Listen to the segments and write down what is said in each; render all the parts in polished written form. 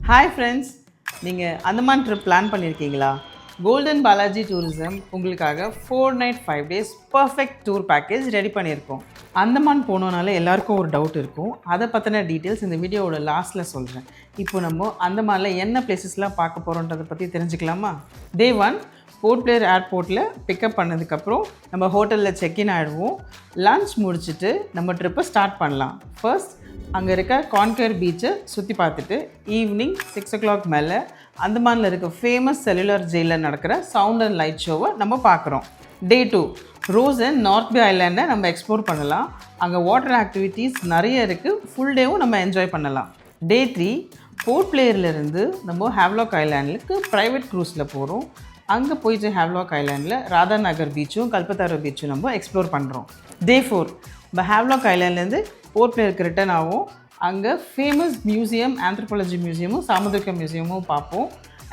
Hi friends, நீங்கள் Andaman trip plan பண்ணியிருக்கீங்களா? Golden Balaji tourism உங்களுக்காக 4 night 5 days perfect tour package ready பண்ணியிருக்கோம். அந்தமான் போனோனால எல்லாருக்கும் ஒரு டவுட் இருக்கும். அதை பற்றின டீட்டெயில்ஸ் இந்த வீடியோவோட லாஸ்ட்டில் சொல்கிறேன். இப்போ நம்ம அந்தமானில் என்ன பிளேசஸ்லாம் பார்க்க போகிறோன்றதை பற்றி தெரிஞ்சுக்கலாமா? டே 1 போர்ட் பிளேயர் ஏர்போர்ட்டில் பிக்கப் பண்ணதுக்கப்புறம் நம்ம ஹோட்டலில் செக்இன் ஆகிடுவோம். லன்ச் முடிச்சுட்டு நம்ம ட்ரிப்பை ஸ்டார்ட் பண்ணலாம். ஃபர்ஸ்ட் அங்கே இருக்க கான்கர் பீச்சை சுற்றி பார்த்துட்டு ஈவினிங் 6 o'clock மேலே அந்தமானில் இருக்க ஃபேமஸ் செல்லுலர் ஜெயிலில் நடக்கிற சவுண்ட் அண்ட் லைட் ஷோவை நம்ம பார்க்குறோம். டே 2 ரோஸ் அண்ட் நார்த் பே ஐலாண்டை நம்ம எக்ஸ்ப்ளோர் பண்ணலாம். அங்கே வாட்டர் ஆக்டிவிட்டீஸ் நிறைய இருக்குது. ஃபுல் டேவும் நம்ம என்ஜாய் பண்ணலாம். டே 3 போர்ட் பிளேயர்லேருந்து நம்ம ஹேவ்லாக் ஐலாண்டுக்கு ப்ரைவேட் க்ரூஸில் போகிறோம். அங்கே போயிட்டு ஹேவ்லாக் ஐலாண்டில் ராதா நகர் பீச்சும் கல்பத்தாரோ பீச்சும் நம்ம எக்ஸ்ப்ளோர் பண்ணுறோம். டே 4 நம்ம ஹேவ்லாக் ஐலாண்ட்லேருந்து போர்ட் பிளேயருக்கு ரிட்டர்ன் ஆகும். அங்கே ஃபேமஸ் மியூசியம் ஆந்த்ரோபாலஜி மியூசியமும் சாமுதிரிகா மியூசியமும் பார்ப்போம்.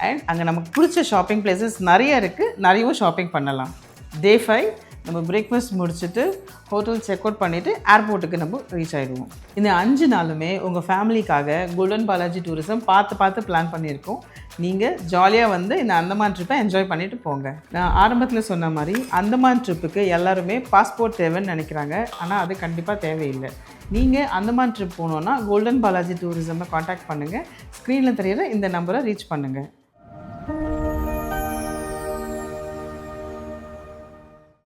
அண்ட் அங்கே நமக்கு பிடிச்ச ஷாப்பிங் பிளேசஸ் நிறைய இருக்குது. நிறையவும் ஷாப்பிங் பண்ணலாம். டே 5 நம்ம பிரேக்ஃபாஸ்ட் முடிச்சுட்டு ஹோட்டல் செக் அவுட் பண்ணிவிட்டு ஏர்போர்ட்டுக்கு நம்ம ரீச் ஆகிடுவோம். இந்த 5 நாளுமே உங்கள் ஃபேமிலிக்காக கோல்டன் பாலாஜி டூரிசம் பார்த்து பிளான் பண்ணியிருக்கோம். நீங்கள் ஜாலியாக வந்து இந்த அந்தமான் ட்ரிப்பை என்ஜாய் பண்ணிவிட்டு போங்க. நான் ஆரம்பத்தில் சொன்ன மாதிரி அந்தமான் ட்ரிப்புக்கு எல்லாருமே பாஸ்போர்ட் தேவைன்னு நினைக்கிறாங்க. ஆனால் அது கண்டிப்பாக தேவையில்லை. நீங்கள் அந்தமான் ட்ரிப் போனோன்னா கோல்டன் பாலாஜி டூரிசமை காண்டாக்ட் பண்ணுங்கள். ஸ்க்ரீனில் தெரியிற இந்த நம்பரை ரீச் பண்ணுங்கள்.